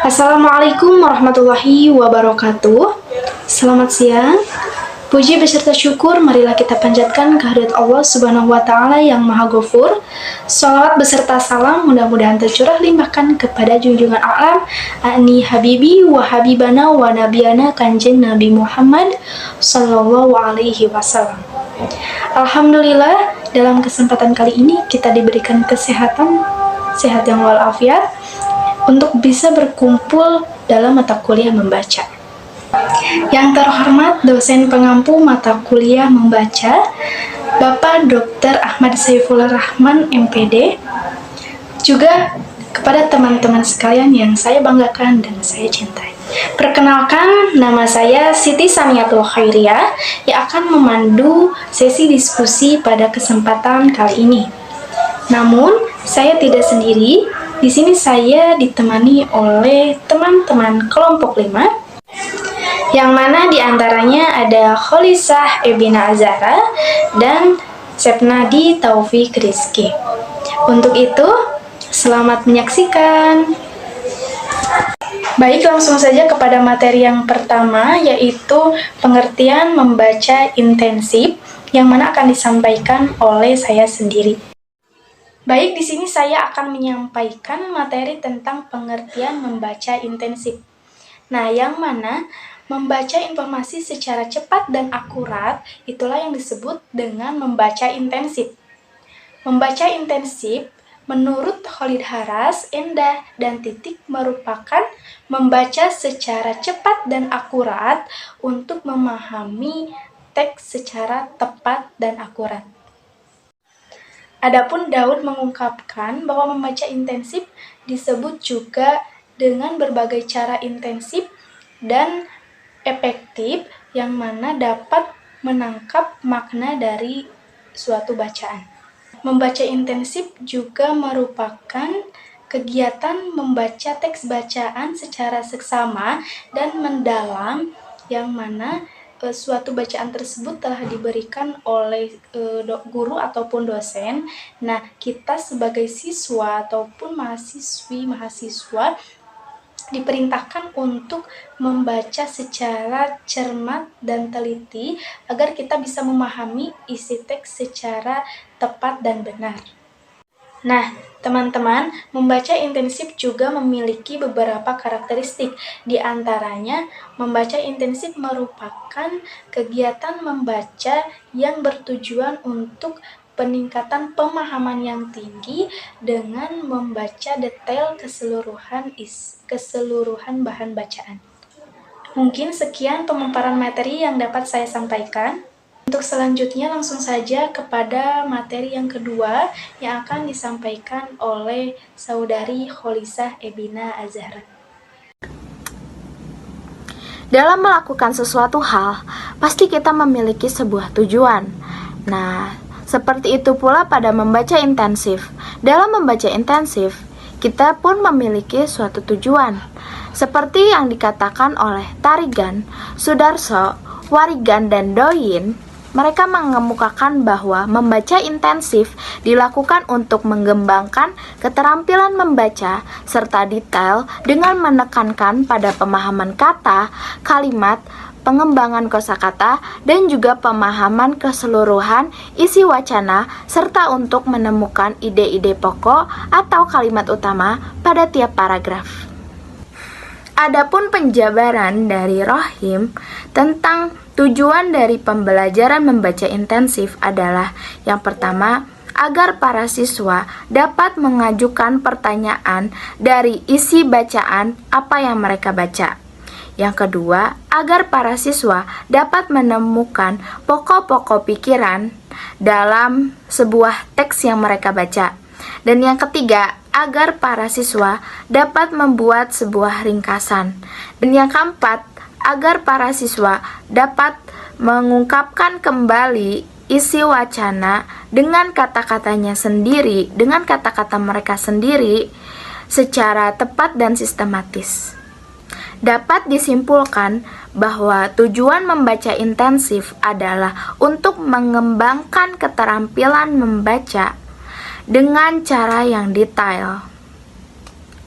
Assalamualaikum warahmatullahi wabarakatuh. Selamat siang. Puji beserta syukur marilah kita panjatkan kehadirat Allah Subhanahu wa taala yang Maha Ghafur. Shalawat beserta salam mudah-mudahan tercurah limpahkan kepada junjungan alam ani habibi wa habibana wa nabiyana Kanjeng Nabi Muhammad sallallahu alaihi wasallam. Alhamdulillah, dalam kesempatan kali ini kita diberikan kesehatan, sehat yang walafiat, untuk bisa berkumpul dalam mata kuliah membaca. Yang terhormat dosen pengampu mata kuliah membaca, Bapak Dr. Ahmad Saifullah Rahman MPD, juga kepada teman-teman sekalian yang saya banggakan dan saya cintai. Perkenalkan, nama saya Siti Samiatul Khairiyah yang akan memandu sesi diskusi pada kesempatan kali ini. Namun, saya tidak sendiri. Di sini saya ditemani oleh teman-teman kelompok 5, yang mana diantaranya ada Kholisah Ebina Azhara dan Sepnadi Taufik Rizky. Untuk itu, selamat menyaksikan. Baik, langsung saja kepada materi yang pertama, yaitu pengertian membaca intensif, yang mana akan disampaikan oleh saya sendiri. Baik, di sini saya akan menyampaikan materi tentang pengertian membaca intensif. Nah, yang mana membaca informasi secara cepat dan akurat, itulah yang disebut dengan membaca intensif. Membaca intensif, menurut Khalid Haras, Endah, dan Titik merupakan membaca secara cepat dan akurat untuk memahami teks secara tepat dan akurat. Adapun Daud mengungkapkan bahwa membaca intensif disebut juga dengan berbagai cara intensif dan efektif yang mana dapat menangkap makna dari suatu bacaan. Membaca intensif juga merupakan kegiatan membaca teks bacaan secara seksama dan mendalam yang mana suatu bacaan tersebut telah diberikan oleh guru ataupun dosen. Nah, kita sebagai siswa ataupun mahasiswa diperintahkan untuk membaca secara cermat dan teliti agar kita bisa memahami isi teks secara tepat dan benar. Nah, teman-teman, membaca intensif juga memiliki beberapa karakteristik. Di antaranya, membaca intensif merupakan kegiatan membaca yang bertujuan untuk peningkatan pemahaman yang tinggi dengan membaca detail keseluruhan bahan bacaan. Mungkin sekian pemaparan materi yang dapat saya sampaikan. Untuk selanjutnya langsung saja kepada materi yang kedua yang akan disampaikan oleh Saudari Kholisah Ebina Azhara. Dalam melakukan sesuatu hal, pasti kita memiliki sebuah tujuan. Nah, seperti itu pula pada membaca intensif. Dalam membaca intensif, kita pun memiliki suatu tujuan. Seperti yang dikatakan oleh Tarigan, Sudarso, Warigan, dan Doyin, mereka mengemukakan bahwa membaca intensif dilakukan untuk mengembangkan keterampilan membaca serta detail dengan menekankan pada pemahaman kata, kalimat, pengembangan kosakata, dan juga pemahaman keseluruhan isi wacana serta untuk menemukan ide-ide pokok atau kalimat utama pada tiap paragraf. Adapun penjabaran dari Rohim tentang tujuan dari pembelajaran membaca intensif adalah yang pertama, agar para siswa dapat mengajukan pertanyaan dari isi bacaan apa yang mereka baca. Yang kedua, agar para siswa dapat menemukan pokok-pokok pikiran dalam sebuah teks yang mereka baca. Dan yang ketiga, agar para siswa dapat membuat sebuah ringkasan. Dan yang keempat, agar para siswa dapat mengungkapkan kembali isi wacana dengan kata-katanya sendiri, dengan kata-kata mereka sendiri secara tepat dan sistematis. Dapat disimpulkan bahwa tujuan membaca intensif adalah untuk mengembangkan keterampilan membaca dengan cara yang detail.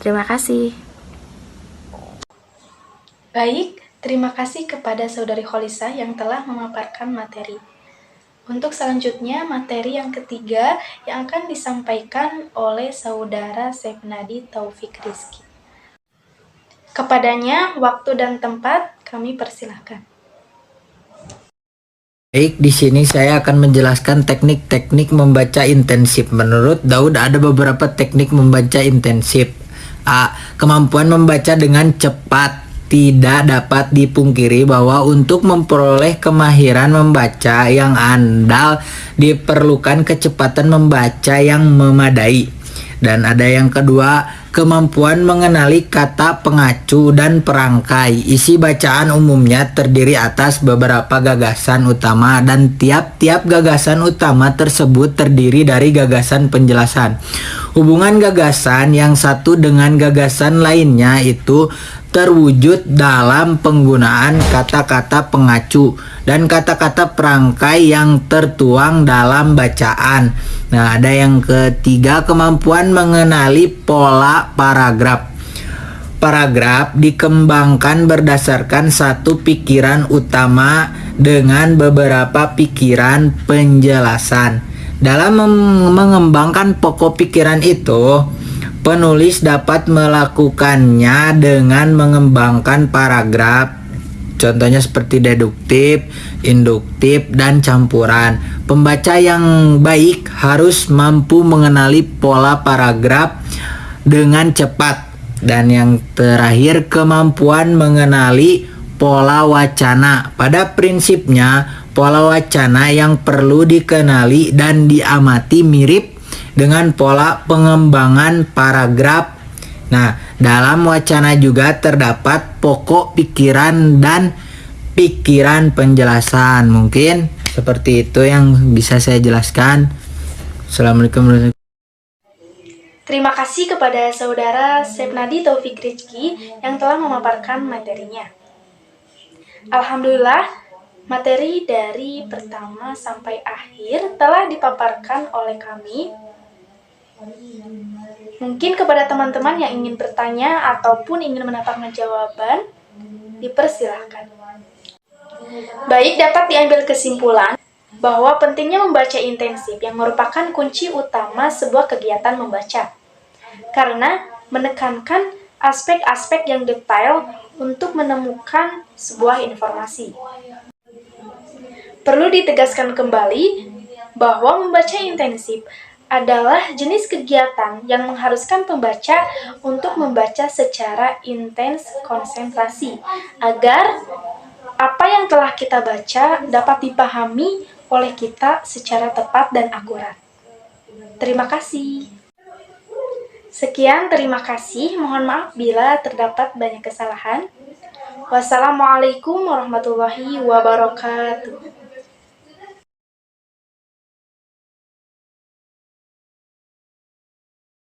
Terima kasih. Baik, terima kasih kepada Saudari Holisa yang telah memaparkan materi. Untuk selanjutnya, materi yang ketiga yang akan disampaikan oleh Saudara Sepnadi Taufik Rizky. Kepadanya, waktu dan tempat kami persilahkan. Baik, di sini saya akan menjelaskan teknik-teknik membaca intensif. Menurut Daud ada beberapa teknik membaca intensif. A. Kemampuan membaca dengan cepat. Tidak dapat dipungkiri bahwa untuk memperoleh kemahiran membaca yang andal diperlukan kecepatan membaca yang memadai. Dan ada yang kedua, kemampuan mengenali kata pengacu dan perangkai. Isi bacaan umumnya terdiri atas beberapa gagasan utama dan tiap-tiap gagasan utama tersebut terdiri dari gagasan penjelasan. Hubungan gagasan yang satu dengan gagasan lainnya itu terwujud dalam penggunaan kata-kata pengacu dan kata-kata perangkai yang tertuang dalam bacaan. Nah, ada yang ketiga, kemampuan mengenali pola paragraf. Paragraf dikembangkan berdasarkan satu pikiran utama dengan beberapa pikiran penjelasan. Dalam mengembangkan pokok pikiran itu, penulis dapat melakukannya dengan mengembangkan paragraf. Contohnya seperti deduktif, induktif, dan campuran. Pembaca yang baik harus mampu mengenali pola paragraf dengan cepat. Dan yang terakhir, kemampuan mengenali pola wacana. Pada prinsipnya, pola wacana yang perlu dikenali dan diamati mirip dengan pola pengembangan paragraf. Nah, dalam wacana juga terdapat pokok pikiran dan pikiran penjelasan. Mungkin seperti itu yang bisa saya jelaskan. Assalamualaikum warahmatullahi wabarakatuh. Terima kasih kepada Saudara Sepnadi Taufik Rizky yang telah memaparkan materinya. Alhamdulillah, materi dari pertama sampai akhir telah dipaparkan oleh kami. Mungkin kepada teman-teman yang ingin bertanya ataupun ingin mendapatkan jawaban, dipersilahkan. Baik, dapat diambil kesimpulan bahwa pentingnya membaca intensif yang merupakan kunci utama sebuah kegiatan membaca, karena menekankan aspek-aspek yang detail untuk menemukan sebuah informasi. Perlu ditegaskan kembali bahwa membaca intensif adalah jenis kegiatan yang mengharuskan pembaca untuk membaca secara intens konsentrasi agar apa yang telah kita baca dapat dipahami oleh kita secara tepat dan akurat. Terima kasih. Sekian, terima kasih. Mohon maaf bila terdapat banyak kesalahan. Wassalamualaikum warahmatullahi wabarakatuh.